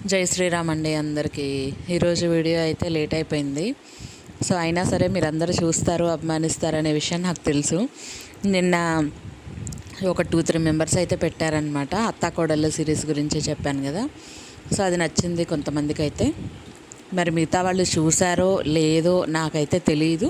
జై శ్రీరామ్ అండి అందరికీ. ఈరోజు వీడియో అయితే లేట్ అయిపోయింది. సో అయినా సరే మీరందరూ చూస్తారు, అభిమానిస్తారనే విషయం నాకు తెలుసు. నిన్న ఒక 2-3 మెంబర్స్ అయితే పెట్టారనమాట. అత్తా కోడళ్ళ సిరీస్ గురించి చెప్పాను కదా. సో అది నచ్చింది కొంతమందికి అయితే. మరి మిగతా వాళ్ళు చూసారో లేదో నాకైతే తెలియదు.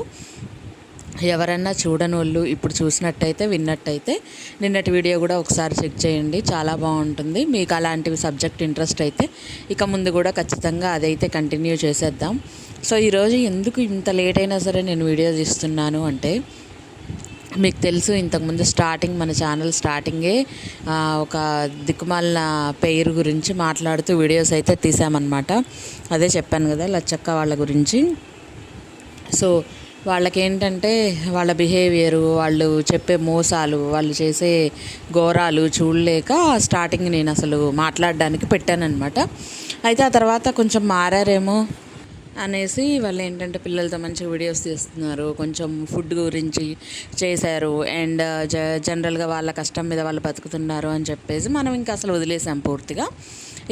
ఎవరన్నా చూడని వాళ్ళు ఇప్పుడు చూసినట్టయితే విన్నట్టయితే నిన్నటి వీడియో కూడా ఒకసారి చెక్ చేయండి, చాలా బాగుంటుంది. మీకు అలాంటివి సబ్జెక్ట్ ఇంట్రెస్ట్ అయితే ఇక ముందు కూడా ఖచ్చితంగా అదైతే కంటిన్యూ చేసేద్దాం. సో ఈరోజు ఎందుకు ఇంత లేట్ అయినా సరే నేను వీడియో తీస్తున్నాను అంటే, మీకు తెలుసు ఇంతకుముందు మన ఛానల్ స్టార్టింగే ఒక దిక్కుమాలిన పేరు గురించి మాట్లాడుతూ వీడియోస్ అయితే తీసామన్నమాట. అదే చెప్పాను కదా, లచ్చక్క వాళ్ళ గురించి. సో వాళ్ళకేంటంటే వాళ్ళ బిహేవియరు, వాళ్ళు చెప్పే మోసాలు, వాళ్ళు చేసే ఘోరాలు చూడలేక స్టార్టింగ్ నేను అసలు మాట్లాడడానికి పెట్టానన్నమాట. అయితే ఆ తర్వాత కొంచెం మారారేమో అనేసి వాళ్ళు ఏంటంటే పిల్లలతో మంచి వీడియోస్ తీస్తున్నారు, కొంచెం ఫుడ్ గురించి చేశారు, అండ్ జనరల్గా వాళ్ళ కష్టం మీద వాళ్ళు బతుకుతున్నారు అని చెప్పేసి మనం ఇంకా అసలు వదిలేసాం పూర్తిగా.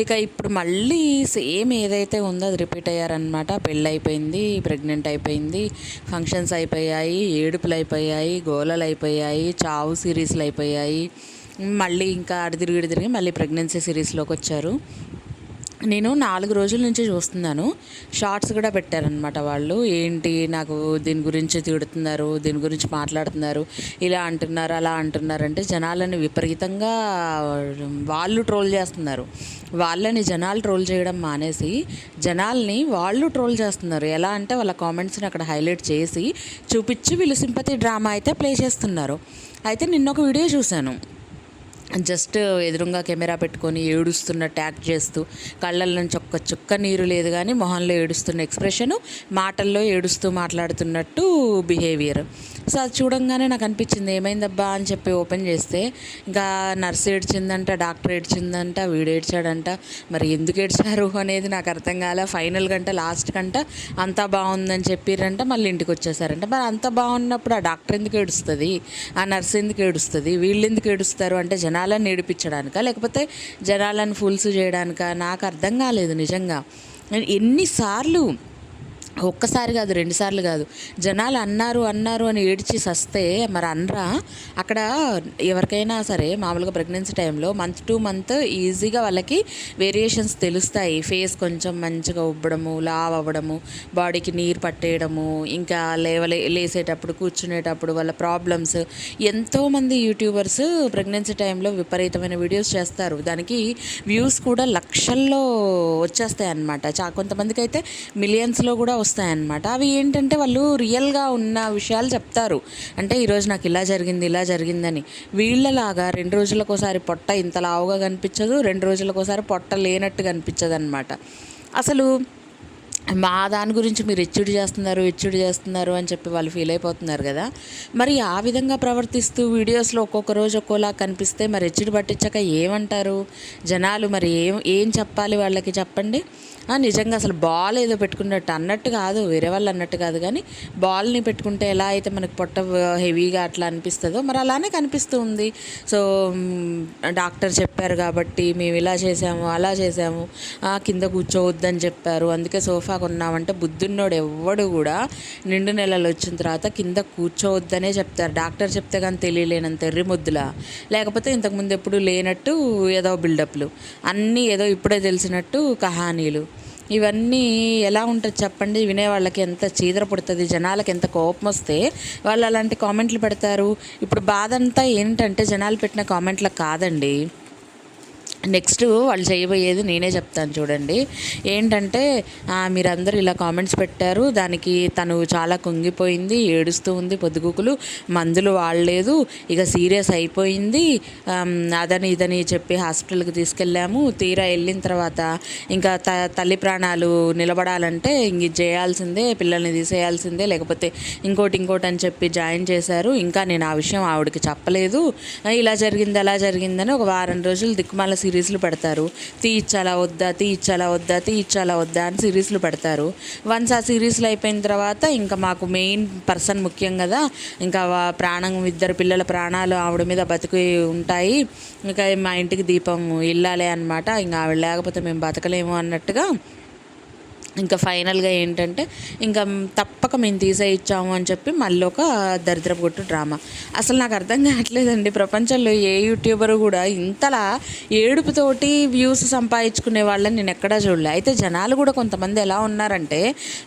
ఇక ఇప్పుడు మళ్ళీ సేమ్ ఏదైతే ఉందో అది రిపీట్ అయ్యారనమాట. పెళ్ళి అయిపోయింది, ప్రెగ్నెంట్ అయిపోయింది, ఫంక్షన్స్ అయిపోయాయి, ఏడుపులు అయిపోయాయి, గోలలు అయిపోయాయి, చావు సిరీస్లు అయిపోయాయి. మళ్ళీ ఇంకా అడిదిరిగి మళ్ళీ ప్రెగ్నెన్సీ సిరీస్లోకి వచ్చారు. నేను 4 రోజుల నుంచి చూస్తున్నాను. షార్ట్స్ కూడా పెట్టారనమాట వాళ్ళు. ఏంటి నాకు దీని గురించి తిడుతున్నారు, దీని గురించి మాట్లాడుతున్నారు, ఇలా అంటున్నారు, అలా అంటున్నారు అంటే జనాలను విపరీతంగా వాళ్ళు ట్రోల్ చేస్తున్నారు. వాళ్ళని జనాలు ట్రోల్ చేయడం మానేసి జనాల్ని వాళ్ళు ట్రోల్ చేస్తున్నారు. ఎలా అంటే వాళ్ళ కామెంట్స్ని అక్కడ హైలైట్ చేసి చూపించి వీళ్ళు సింపతి డ్రామా అయితే ప్లే చేస్తున్నారు. అయితే నిన్న ఒక వీడియో చూశాను. జస్ట్ ఎదురుగా కెమెరా పెట్టుకొని ఏడుస్తున్నట్టు యాక్ట్ చేస్తూ, కళ్ళల్లో నుంచి ఒక్క చుక్క నీరు లేదు కానీ మొహంలో ఏడుస్తున్న ఎక్స్ప్రెషను, మాటల్లో ఏడుస్తూ మాట్లాడుతున్నట్టు బిహేవియర్. సో అది చూడంగానే నాకు అనిపించింది ఏమైందబ్బా అని చెప్పి ఓపెన్ చేస్తే ఇంకా నర్స్ ఏడ్చిందంట, డాక్టర్ ఏడ్చిందంట, వీడు ఏడ్చాడంట. మరి ఎందుకు ఏడ్చారు అనేది నాకు అర్థం కాలే. ఫైనల్ గంట లాస్ట్ గంట అంతా బాగుందని చెప్పిరంట, మళ్ళీ ఇంటికి వచ్చేసారంట. మరి అంత బాగున్నప్పుడు ఆ డాక్టర్ ఎందుకు ఏడుస్తుంది, ఆ నర్స్ ఎందుకు ఏడుస్తుంది, వీళ్ళు ఎందుకు ఏడుస్తారు అంటే జనాలను ఏడిపించడానికా లేకపోతే జనాలను ఫుల్స్ చేయడానికా నాకు అర్థం కాలేదు నిజంగా. ఎన్నిసార్లు, ఒక్కసారి కాదు, 2 సార్లు కాదు, జనాలు అన్నారు అని ఏడ్చి సస్తే మరి అనరా? అక్కడ ఎవరికైనా సరే మామూలుగా ప్రెగ్నెన్సీ టైంలో మంత్ టు మంత్ ఈజీగా వాళ్ళకి వేరియేషన్స్ తెలుస్తాయి. ఫేస్ కొంచెం మంచిగా ఉబ్బడము, లావ్ అవ్వడము, బాడీకి నీరు పట్టేయడము, ఇంకా లేసేటప్పుడు కూర్చునేటప్పుడు వాళ్ళ ప్రాబ్లమ్స్. ఎంతోమంది యూట్యూబర్స్ ప్రెగ్నెన్సీ టైంలో విపరీతమైన వీడియోస్ చేస్తారు. దానికి వ్యూస్ కూడా లక్షల్లో వచ్చేస్తాయి అన్నమాట. కొంతమందికి అయితే మిలియన్స్లో కూడా వస్తాయన్నమాట. అవి ఏంటంటే వాళ్ళు రియల్గా ఉన్న విషయాలు చెప్తారు. అంటే ఈరోజు నాకు ఇలా జరిగిందని. వీళ్ళలాగా 2 రోజులకోసారి పొట్ట ఇంత లావుగా కనిపించదు, 2 రోజులకోసారి పొట్ట లేనట్టు కనిపించదు అనమాట. అసలు మా దాని గురించి మీరు ఎచ్చుడు చేస్తున్నారు అని చెప్పి వాళ్ళు ఫీల్ అయిపోతున్నారు కదా. మరి ఆ విధంగా ప్రవర్తిస్తూ వీడియోస్లో ఒక్కొక్క రోజు ఒక్కోలా కనిపిస్తే మరి ఎచ్చుడు పట్టించాక ఏమంటారు జనాలు? మరి ఏం చెప్పాలి వాళ్ళకి చెప్పండి. నిజంగా అసలు బాల్ ఏదో పెట్టుకున్నట్టు అన్నట్టు కాదు, వేరే వాళ్ళు అన్నట్టు కాదు, కానీ బాల్ని పెట్టుకుంటే ఎలా అయితే మనకు పొట్ట హెవీగా అట్లా అనిపిస్తుందో మరి అలానే కనిపిస్తూ ఉంది. సో డాక్టర్ చెప్పారు కాబట్టి మేము ఇలా చేసాము, అలా చేసాము, కింద కూర్చోవద్దని చెప్పారు, అందుకే సోఫా కొన్నామంటే బుద్ధున్నోడు ఎవ్వడు కూడా నిండు నెలలు వచ్చిన తర్వాత కింద కూర్చోవద్దనే చెప్తారు. డాక్టర్ చెప్తే కానీ తెలియలేనంత ఎర్రి ముద్దులా, లేకపోతే ఇంతకుముందు ఎప్పుడు లేనట్టు ఏదో బిల్డప్లు, అన్నీ ఏదో ఇప్పుడే తెలిసినట్టు కహానీలు. ఇవన్నీ ఎలా ఉంటుంది చెప్పండి? వినేవాళ్ళకి ఎంత చీదర పుడుతుంది, జనాలకి ఎంత కోపం వస్తే వాళ్ళు అలాంటి కామెంట్లు పెడతారు. ఇప్పుడు బాధ అంతా ఏంటంటే జనాలు పెట్టిన కామెంట్లకు కాదండి, నెక్స్ట్ వాళ్ళు చేయబోయేది నేనే చెప్తాను చూడండి. ఏంటంటే మీరందరూ ఇలా కామెంట్స్ పెట్టారు, దానికి తను చాలా కుంగిపోయింది, ఏడుస్తూ ఉంది, పొద్దుగుకులు మందులు వాడలేదు, ఇక సీరియస్ అయిపోయింది, అదని ఇదని చెప్పి హాస్పిటల్కి తీసుకెళ్ళాము. తీరా వెళ్ళిన తర్వాత ఇంకా తల్లి ప్రాణాలు నిలబడాలంటే ఇంక చేయాల్సిందే, పిల్లల్ని తీసేయాల్సిందే, లేకపోతే ఇంకోటి అని చెప్పి జాయిన్ చేశారు. ఇంకా నేను ఆ విషయం ఆవిడకి చెప్పలేదు, ఇలా జరిగింది అలా జరిగిందని ఒక వారం రోజులు దిక్కుమాల సిరీస్లు పెడతారు. తీయిచ్చాలా వద్దా, తీయిచ్చాలా వద్దా, తీయిచ్చాలా వద్దా అని సిరీస్లు పెడతారు. వన్స్ ఆ సిరీస్లు అయిపోయిన తర్వాత ఇంకా మాకు మెయిన్ పర్సన్ ముఖ్యం కదా, ఇంకా ప్రాణం, 2 పిల్లల ప్రాణాలు ఆవిడ మీద బతికి ఉంటాయి, ఇంకా మా ఇంటికి దీపం ఇల్లాలే అనమాట, ఇంకా ఆవిడ లేకపోతే మేము బతకలేము అన్నట్టుగా ఇంకా ఫైనల్గా ఏంటంటే ఇంకా తప్పక మేము తీసేయిచ్చాము అని చెప్పి మళ్ళీ ఒక దరిద్రపు కొట్టు డ్రామా. అసలు నాకు అర్థం కావట్లేదండి, ప్రపంచంలో ఏ యూట్యూబర్ కూడా ఇంతలా ఏడుపుతోటి వ్యూస్ సంపాదించుకునే వాళ్ళని నేను ఎక్కడా చూడలే. అయితే జనాలు కూడా కొంతమంది ఎలా ఉన్నారంటే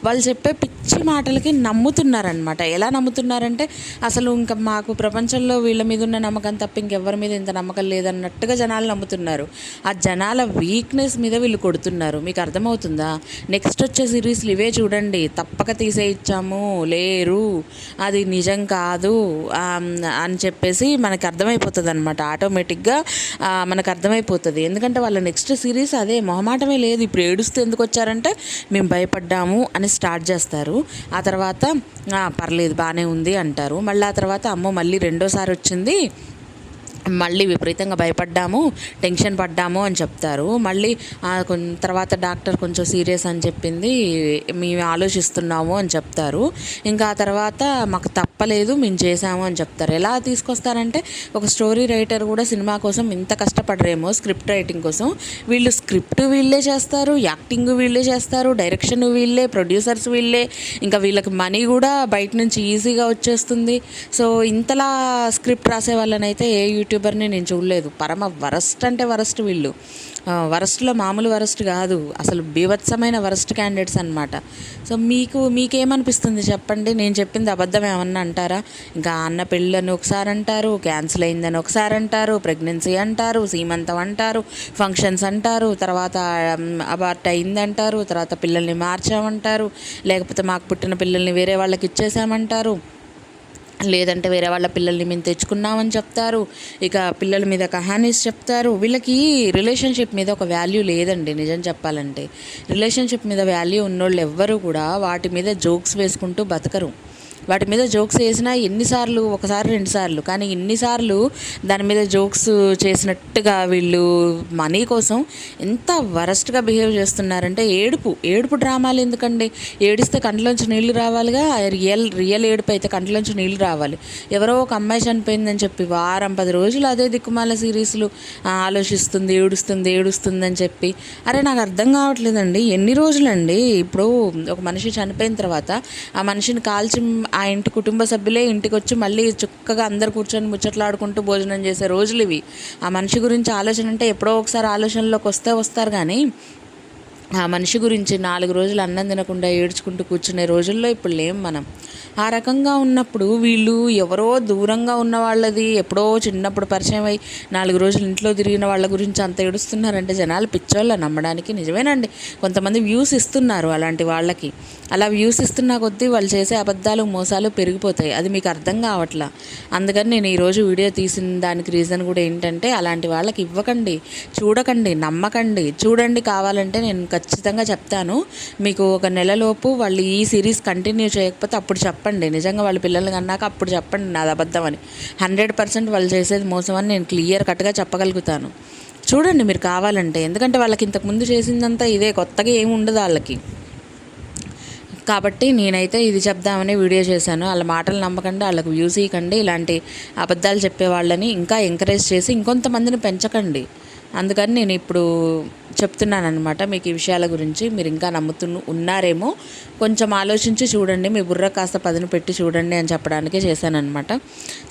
వాళ్ళు చెప్పే పిచ్చి మాటలకి నమ్ముతున్నారనమాట. ఎలా నమ్ముతున్నారంటే అసలు ఇంకా మాకు ప్రపంచంలో వీళ్ళ మీద ఉన్న నమ్మకం తప్ప ఇంకెవరి మీద ఇంత నమ్మకం లేదన్నట్టుగా జనాలు నమ్ముతున్నారు. ఆ జనాల వీక్నెస్ మీద వీళ్ళు కొడుతున్నారు. మీకు అర్థమవుతుందా? నెక్స్ట్ వచ్చే సిరీస్లు ఇవే చూడండి, తప్పక తీసేయిచ్చాము, లేరు, అది నిజం కాదు అని చెప్పేసి మనకు అర్థమైపోతుంది అనమాట. ఆటోమేటిక్గా మనకు అర్థమైపోతుంది. ఎందుకంటే వాళ్ళ నెక్స్ట్ సిరీస్ అదే, మొహమాటమే లేదు. ఇప్పుడు ఏడుస్తూ ఎందుకు వచ్చారంటే మేము భయపడ్డాము అని స్టార్ట్ చేస్తారు. ఆ తర్వాత పర్లేదు బాగానే ఉంది అంటారు. మళ్ళీ ఆ తర్వాత అమ్మో మళ్ళీ రెండోసారి వచ్చింది, మళ్ళీ విపరీతంగా భయపడ్డాము, టెన్షన్ పడ్డాము అని చెప్తారు. మళ్ళీ తర్వాత డాక్టర్ కొంచెం సీరియస్ అని చెప్పింది, మేము ఆలోచిస్తున్నాము అని చెప్తారు. ఇంకా ఆ తర్వాత మాకు తప్పలేదు, మేము చేసాము అని చెప్తారు. ఎలా తీసుకొస్తారంటే ఒక స్టోరీ రైటర్ కూడా సినిమా కోసం ఇంత కష్టపడరేమో స్క్రిప్ట్ రైటింగ్ కోసం, వీళ్ళు స్క్రిప్ట్ వీళ్ళే చేస్తారు, యాక్టింగ్ వీళ్ళే చేస్తారు, డైరెక్షన్ వీళ్ళే, ప్రొడ్యూసర్స్ వీళ్ళే, ఇంకా వీళ్ళకి మనీ కూడా బయట నుంచి ఈజీగా వచ్చేస్తుంది. సో ఇంతలా స్క్రిప్ట్ రాసే వాళ్ళనైతే ఏ యూట్యూబర్ని నేను చూడలేదు. పరమ వరస్ట్ అంటే వరస్ట్ వీళ్ళు. వరస్ట్లో మామూలు వరస్ట్ కాదు, అసలు బీభత్సమైన వరస్ట్ క్యాండిడేట్స్ అనమాట. సో మీకేమనిపిస్తుంది చెప్పండి? నేను చెప్పింది అబద్ధం ఏమన్నా అంటారా? ఇంకా అన్న పెళ్ళని ఒకసారి అంటారు, క్యాన్సిల్ అయిందని ఒకసారి అంటారు, ప్రెగ్నెన్సీ అంటారు, సీమంతం అంటారు, ఫంక్షన్స్ అంటారు, తర్వాత అబార్ట్ అయిందంటారు, తర్వాత పిల్లల్ని మార్చామంటారు, లేకపోతే మాకు పుట్టిన పిల్లల్ని వేరే వాళ్ళకి ఇచ్చేసామంటారు, లేదంటే వేరే వాళ్ళ పిల్లల్ని మేము తెచ్చుకున్నామని చెప్తారు. ఇక పిల్లల మీద కహానీస్ చెప్తారు. వీళ్ళకి రిలేషన్షిప్ మీద ఒక వాల్యూ లేదండి. నిజం చెప్పాలంటే రిలేషన్షిప్ మీద వాల్యూ ఉన్నోళ్ళు ఎవ్వరూ కూడా వాటి మీద జోక్స్ వేసుకుంటూ బతకరు. వాటి మీద జోక్స్ వేసినా ఎన్నిసార్లు, ఒకసారి 2 సార్లు, కానీ ఇన్నిసార్లు దాని మీద జోక్స్ చేసినట్టుగా వీళ్ళు మనీ కోసం ఎంత వరస్ట్గా బిహేవ్ చేస్తున్నారంటే ఏడుపు డ్రామాలు ఎందుకండి? ఏడిస్తే కంట్లోంచి నీళ్లు రావాలిగా. రియల్ ఏడుపు అయితే కంట్లోంచి నీళ్లు రావాలి. ఎవరో ఒక అమ్మాయి చనిపోయిందని చెప్పి వారం 10 రోజులు అదే దిక్కుమాల సిరీస్లు ఆలోచిస్తుంది, ఏడుస్తుంది అని చెప్పి, అరే నాకు అర్థం కావట్లేదండి. ఎన్ని రోజులండి? ఇప్పుడు ఒక మనిషి చనిపోయిన తర్వాత ఆ మనిషిని కాల్చి ఆ ఇంటి కుటుంబ సభ్యులే ఇంటికి వచ్చి మళ్ళీ చక్కగా అందరు కూర్చొని ముచ్చట్లాడుకుంటూ భోజనం చేసే రోజులు ఇవి. ఆ మనిషి గురించి ఆలోచన అంటే ఎప్పుడో ఒకసారి ఆలోచనలోకి వస్తారు, కానీ ఆ మనిషి గురించి 4 రోజులు అన్నం తినకుండా ఏడ్చుకుంటూ కూర్చునే రోజుల్లో ఇప్పుడు లేం మనం. ఆ రకంగా ఉన్నప్పుడు వీళ్ళు ఎవరో దూరంగా ఉన్న వాళ్ళది ఎప్పుడో చిన్నప్పుడు పరిచయం అయ్యి 4 రోజులు ఇంట్లో తిరిగిన వాళ్ళ గురించి అంత ఏడుస్తున్నారంటే జనాలు పిచ్చోళ్ళ నమ్మడానికి. నిజమేనండి, కొంతమంది వ్యూస్ ఇస్తున్నారు అలాంటి వాళ్ళకి. అలా వ్యూస్ ఇస్తున్నా కొద్దీ వాళ్ళు చేసే అబద్ధాలు, మోసాలు పెరిగిపోతాయి. అది మీకు అర్థం కావట్లా. అందుకని నేను ఈరోజు వీడియో తీసిన దానికి రీజన్ కూడా ఏంటంటే అలాంటి వాళ్ళకి ఇవ్వకండి, చూడకండి, నమ్మకండి. చూడండి, కావాలంటే నేను ఖచ్చితంగా చెప్తాను మీకు. ఒక నెలలోపు వాళ్ళు ఈ సిరీస్ కంటిన్యూ చేయకపోతే అప్పుడు చెప్పండి. నిజంగా వాళ్ళ పిల్లల్ని కన్నాక అప్పుడు చెప్పండి నాది అబద్ధం అని. 100% వాళ్ళు చేసేది మోసం అని నేను క్లియర్ కట్గా చెప్పగలుగుతాను. చూడండి మీరు కావాలంటే. ఎందుకంటే వాళ్ళకి ఇంతకుముందు చేసిందంతా ఇదే, కొత్తగా ఏమి ఉండదు వాళ్ళకి. కాబట్టి నేనైతే ఇది చెప్దామని వీడియో చేశాను. వాళ్ళ మాటలు నమ్మకండి, వాళ్ళకు వ్యూస్ ఇవ్వకండి. ఇలాంటి అబద్ధాలు చెప్పే వాళ్ళని ఇంకా ఎంకరేజ్ చేసి ఇంకొంతమందిని పెంచకండి. అందుకని నేను ఇప్పుడు చెప్తున్నాను అనమాట మీకు ఈ విషయాల గురించి. మీరు ఇంకా ఉన్నారేమో, కొంచెం ఆలోచించి చూడండి, మీ బుర్ర కాస్త పదును పెట్టి చూడండి అని చెప్పడానికే చేశానమాట.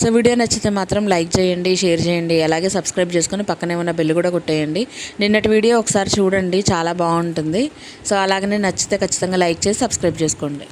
సో వీడియో నచ్చితే మాత్రం లైక్ చేయండి, షేర్ చేయండి, అలాగే సబ్స్క్రైబ్ చేసుకొని పక్కనే ఉన్న బెల్ కూడా కొట్టేయండి. నిన్నటి వీడియో ఒకసారి చూడండి, చాలా బాగుంటుంది. సో అలాగనే నచ్చితే ఖచ్చితంగా లైక్ చేసి సబ్స్క్రైబ్ చేసుకోండి.